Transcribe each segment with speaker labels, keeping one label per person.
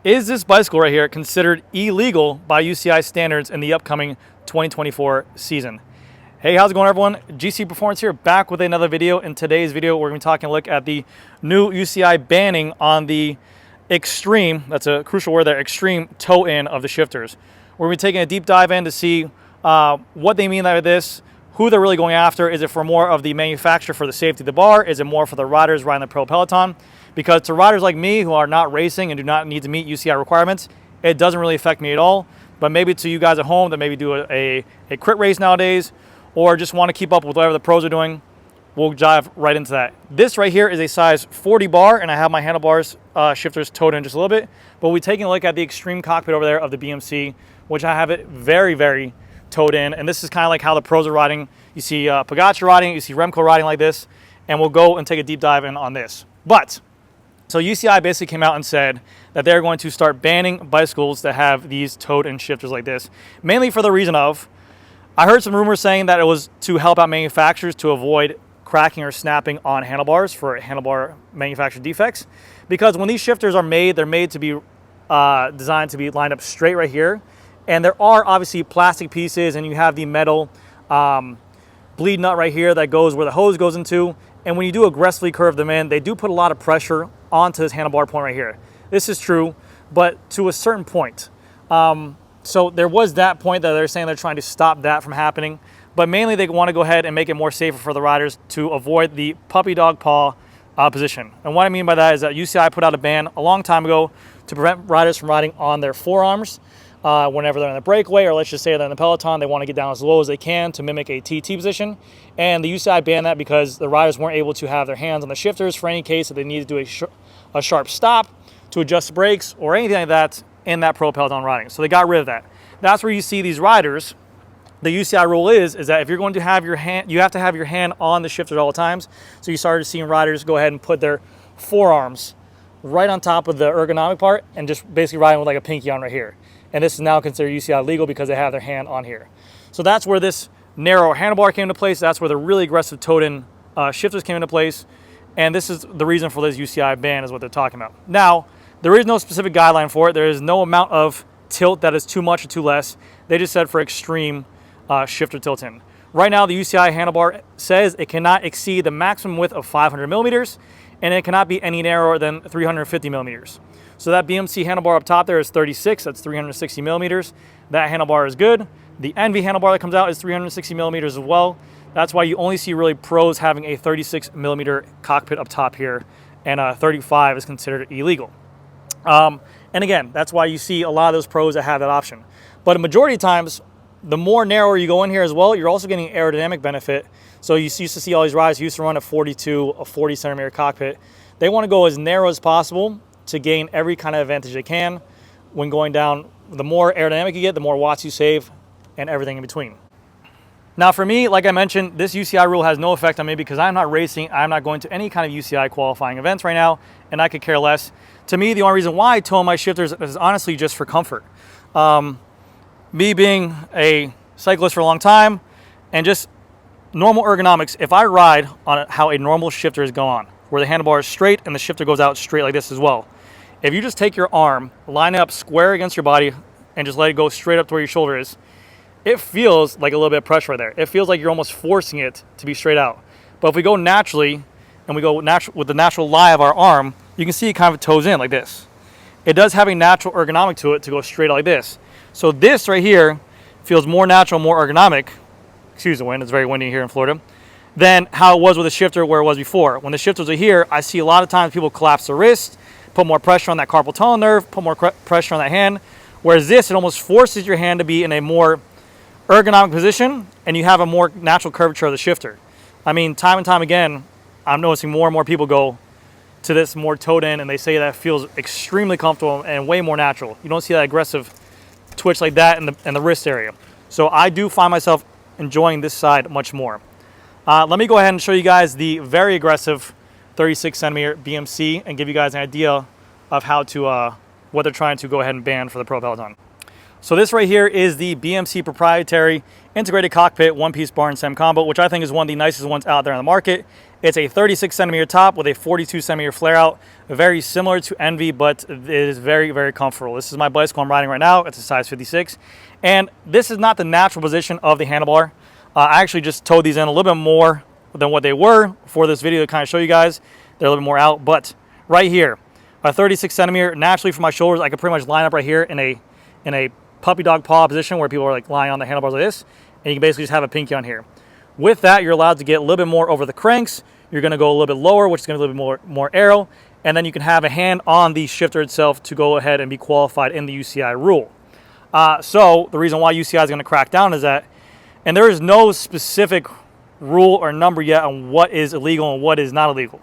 Speaker 1: Is this bicycle right here considered illegal by UCI standards in the upcoming 2024 season? Hey, how's it going, everyone? GC Performance here, back with another video. In today's video, we're going to be taking a look at the new UCI banning on the extreme, that's a crucial word there, extreme toe-in of the shifters. We're going to be taking a deep dive in to see what they mean by this, who they're really going after. Is it for more of the manufacturer for the safety of the bar? Is it more for the riders riding the pro peloton? Because to riders like me who are not racing and do not need to meet UCI requirements, it doesn't really affect me at all. But maybe to you guys at home that maybe do a crit race nowadays, or just want to keep up with whatever the pros are doing, we'll dive right into that. This right here is a size 40 bar, and I have my handlebars shifters towed in just a little bit. But we're taking a look at the extreme cockpit over there of the BMC, which I have it very, very towed in. And this is kind of like how the pros are riding. You see Pogacar riding, you see Remco riding like this, and we'll go and take a deep dive in on this. But so UCI basically came out and said that they're going to start banning bicycles that have these towed-in shifters like this, mainly for the reason of, I heard some rumors saying that it was to help out manufacturers to avoid cracking or snapping on handlebars for handlebar manufacturer defects. Because when these shifters are made, they're made to be designed to be lined up straight right here. And there are obviously plastic pieces, and you have the metal bleed nut right here that goes where the hose goes into. And when you do aggressively curve them in, they do put a lot of pressure onto this handlebar point right here. This is true, but to a certain point. So there was that point that they're saying they're trying to stop that from happening. But mainly they want to go ahead and make it more safer for the riders to avoid the puppy dog paw position. And what I mean by that is that UCI put out a ban a long time ago to prevent riders from riding on their forearms whenever they're in the breakaway, or let's just say they're in the peloton. They want to get down as low as they can to mimic a TT position. And the UCI banned that because the riders weren't able to have their hands on the shifters for any case that they needed to do a sharp stop to adjust the brakes or anything like that in that pro peloton riding. So they got rid of that. That's where you see these riders. The UCI rule is that if you're going to have your hand, you have to have your hand on the shifters at all times. So you started seeing riders go ahead and put their forearms right on top of the ergonomic part and just basically riding with like a pinky on right here. And this is now considered UCI legal because they have their hand on here. So that's where this narrow handlebar came into place. That's where the really aggressive towed-in shifters came into place. And this is the reason for this UCI ban is what they're talking about. Now, there is no specific guideline for it. There is no amount of tilt that is too much or too less. They just said for extreme shifter tilt-in. Right now, the UCI handlebar says it cannot exceed the maximum width of 500 millimeters, and it cannot be any narrower than 350 millimeters. So that BMC handlebar up top there is 36, that's 360 millimeters. That handlebar is good. The Envy handlebar that comes out is 360 millimeters as well. That's why you only see really pros having a 36 millimeter cockpit up top here, and 35 is considered illegal. And again, that's why you see a lot of those pros that have that option. But a majority of times, the more narrower you go in here as well, you're also getting aerodynamic benefit. So you used to see all these riders who used to run a 42, a 40 centimeter cockpit. They want to go as narrow as possible to gain every kind of advantage they can when going down. The more aerodynamic you get, the more watts you save and everything in between. Now for me, like I mentioned, this UCI rule has no effect on me because I'm not racing. I'm not going to any kind of UCI qualifying events right now, and I could care less. To me, the only reason why I tow my shifters is honestly just for comfort. Me being a cyclist for a long time and just normal ergonomics, if I ride on how a normal shifter is going on, where the handlebar is straight and the shifter goes out straight like this as well. If you just take your arm, line it up square against your body, and just let it go straight up to where your shoulder is, it feels like a little bit of pressure right there. It feels like you're almost forcing it to be straight out. But if we go naturally, and we go with the natural lie of our arm, you can see it kind of toes in like this. It does have a natural ergonomic to it to go straight out like this. So this right here feels more natural, more ergonomic, excuse the wind, it's very windy here in Florida, than how it was with the shifter where it was before. When the shifters are here, I see a lot of times people collapse the wrist, put more pressure on that carpal tunnel nerve, put more pressure on that hand, whereas this, it almost forces your hand to be in a more ergonomic position, and you have a more natural curvature of the shifter. I mean, time and time again, I'm noticing more and more people go to this more towed in, and they say that it feels extremely comfortable and way more natural. You don't see that aggressive twitch like that in the wrist area. So I do find myself enjoying this side much more. Let me go ahead and show you guys the very aggressive 36 centimeter BMC and give you guys an idea of how to what they're trying to go ahead and ban for the pro peloton. So this right here is the BMC proprietary integrated cockpit one-piece bar and stem combo, which I think is one of the nicest ones out there on the market. It's a 36 centimeter top with a 42 centimeter flare out, very similar to Envy, but it is very, very comfortable. This is my bicycle I'm riding right now. It's a size 56. And this is not the natural position of the handlebar. I actually just towed these in a little bit more than what they were for this video to kind of show you guys. They're a little bit more out, but right here, a 36 centimeter, naturally for my shoulders, I could pretty much line up right here in a puppy dog paw position where people are like lying on the handlebars like this, and you can basically just have a pinky on here. With that, you're allowed to get a little bit more over the cranks. You're going to go a little bit lower, which is going to be a little bit more arrow, and then you can have a hand on the shifter itself to go ahead and be qualified in the UCI rule. So the reason why UCI is going to crack down is that, and there is no specific rule or number yet on what is illegal and what is not illegal.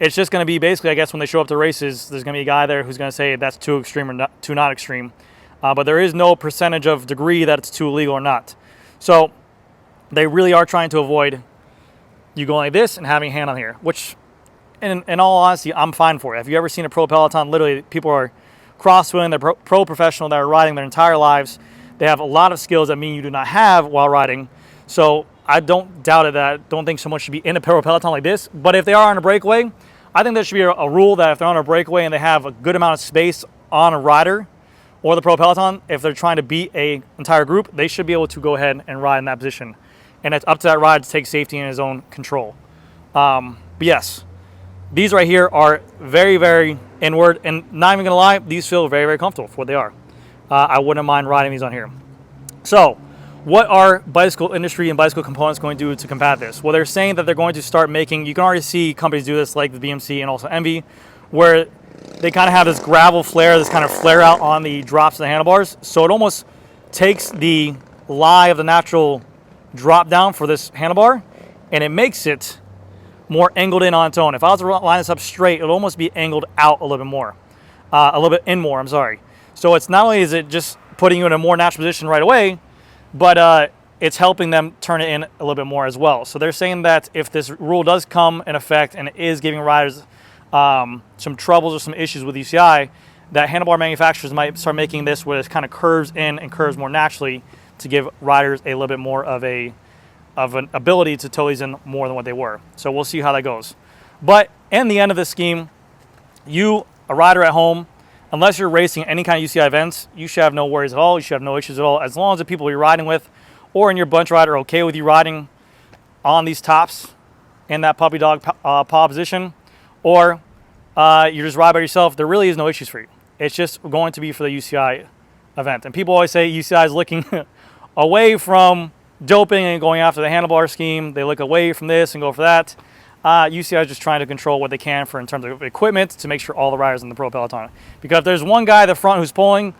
Speaker 1: It's just going to be basically, I guess, when they show up to races, there's going to be a guy there who's going to say that's too extreme or too not extreme. But there is no percentage of degree that it's too illegal or not. So they really are trying to avoid you going like this and having a hand on here, which in all honesty, I'm fine for it. Have you ever seen a pro peloton? Literally, people are cross-wheeling, they're pro professional, they're riding their entire lives. They have a lot of skills that you do not have while riding. So I don't doubt it that I don't think someone should be in a pro peloton like this. But if they are on a breakaway, I think there should be a rule that if they're on a breakaway and they have a good amount of space on a rider or the pro peloton, if they're trying to beat an entire group, they should be able to go ahead and ride in that position. And it's up to that rider to take safety in his own control. But yes, these right here are very, very inward. And not even going to lie, these feel very, very comfortable for what they are. I wouldn't mind riding these on here. So what are bicycle industry and bicycle components going to do to combat this? Well, they're saying that they're going to start making, you can already see companies do this like the BMC and also Envy, where they kind of have this gravel flare, this kind of flare out on the drops of the handlebars. So it almost takes the lie of the natural drop down for this handlebar and it makes it more angled in on its own. If I was to line this up straight, it'll almost be angled out a little bit more, a little bit in more, I'm sorry. So it's not only is it just putting you in a more natural position right away, but it's helping them turn it in a little bit more as well. So they're saying that if this rule does come in effect and it is giving riders some troubles or some issues with UCI, that handlebar manufacturers might start making this where it kind of curves in and curves more naturally to give riders a little bit more of an ability to tow these in more than what they were. So we'll see how that goes. But in the end of this scheme, you, a rider at home, unless you're racing any kind of UCI events, you should have no worries at all. You should have no issues at all. As long as the people you're riding with or in your bunch ride are okay with you riding on these tops in that puppy dog paw position, or you just ride by yourself, there really is no issues for you. It's just going to be for the UCI event. And people always say UCI is looking away from doping and going after the handlebar scheme. They look away from this and go for that. UCI is just trying to control what they can for in terms of equipment to make sure all the riders in the pro peloton. Because if there's one guy at the front who's pulling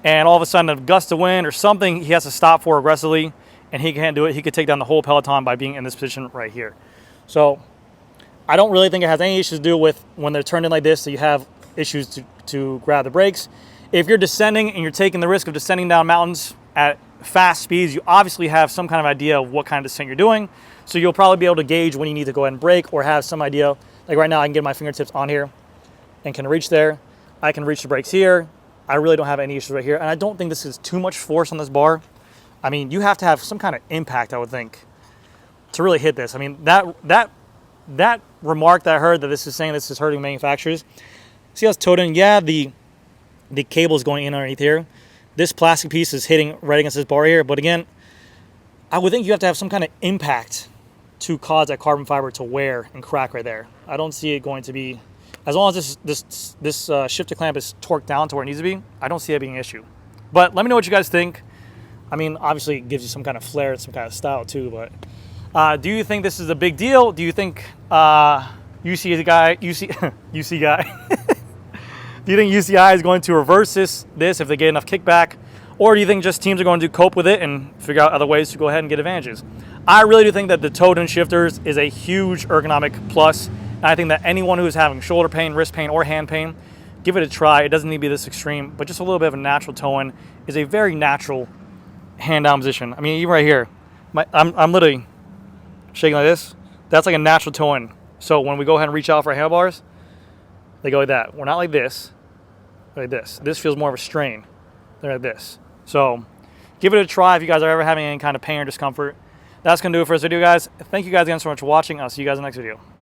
Speaker 1: and all of a sudden a gust of wind or something he has to stop for aggressively and he can't do it, he could take down the whole peloton by being in this position right here. So I don't really think it has any issues to do with when they're turned in like this, so you have issues to grab the brakes. If you're descending and you're taking the risk of descending down mountains at fast speeds, you obviously have some kind of idea of what kind of descent you're doing. So you'll probably be able to gauge when you need to go ahead and brake or have some idea. Like right now, I can get my fingertips on here and can reach there. I can reach the brakes here. I really don't have any issues right here. And I don't think this is too much force on this bar. I mean, you have to have some kind of impact, I would think, to really hit this. I mean, that remark that I heard that this is saying this is hurting manufacturers. See how it's towed in? Yeah, the cable is going in underneath here. This plastic piece is hitting right against this bar here. But again, I would think you have to have some kind of impact to cause that carbon fiber to wear and crack right there. I don't see it going to be, as long as this shifter clamp is torqued down to where it needs to be, I don't see it being an issue. But let me know what you guys think. I mean, obviously it gives you some kind of flair and some kind of style too, but do you think this is a big deal? Do you think UC guy do you think UCI is going to reverse this if they get enough kickback? Or do you think just teams are going to cope with it and figure out other ways to go ahead and get advantages? I really do think that the towed-in shifters is a huge ergonomic plus. And I think that anyone who's having shoulder pain, wrist pain, or hand pain, give it a try. It doesn't need to be this extreme, but just a little bit of a natural toe-in is a very natural hand-down position. I mean, even right here, I'm literally shaking like this. That's like a natural toe-in. So when we go ahead and reach out for our handlebars, they go like that. We're not like this, like this. This feels more of a strain. They're like this. So give it a try if you guys are ever having any kind of pain or discomfort. That's going to do it for this video, guys. Thank you guys again so much for watching. I'll see you guys in the next video.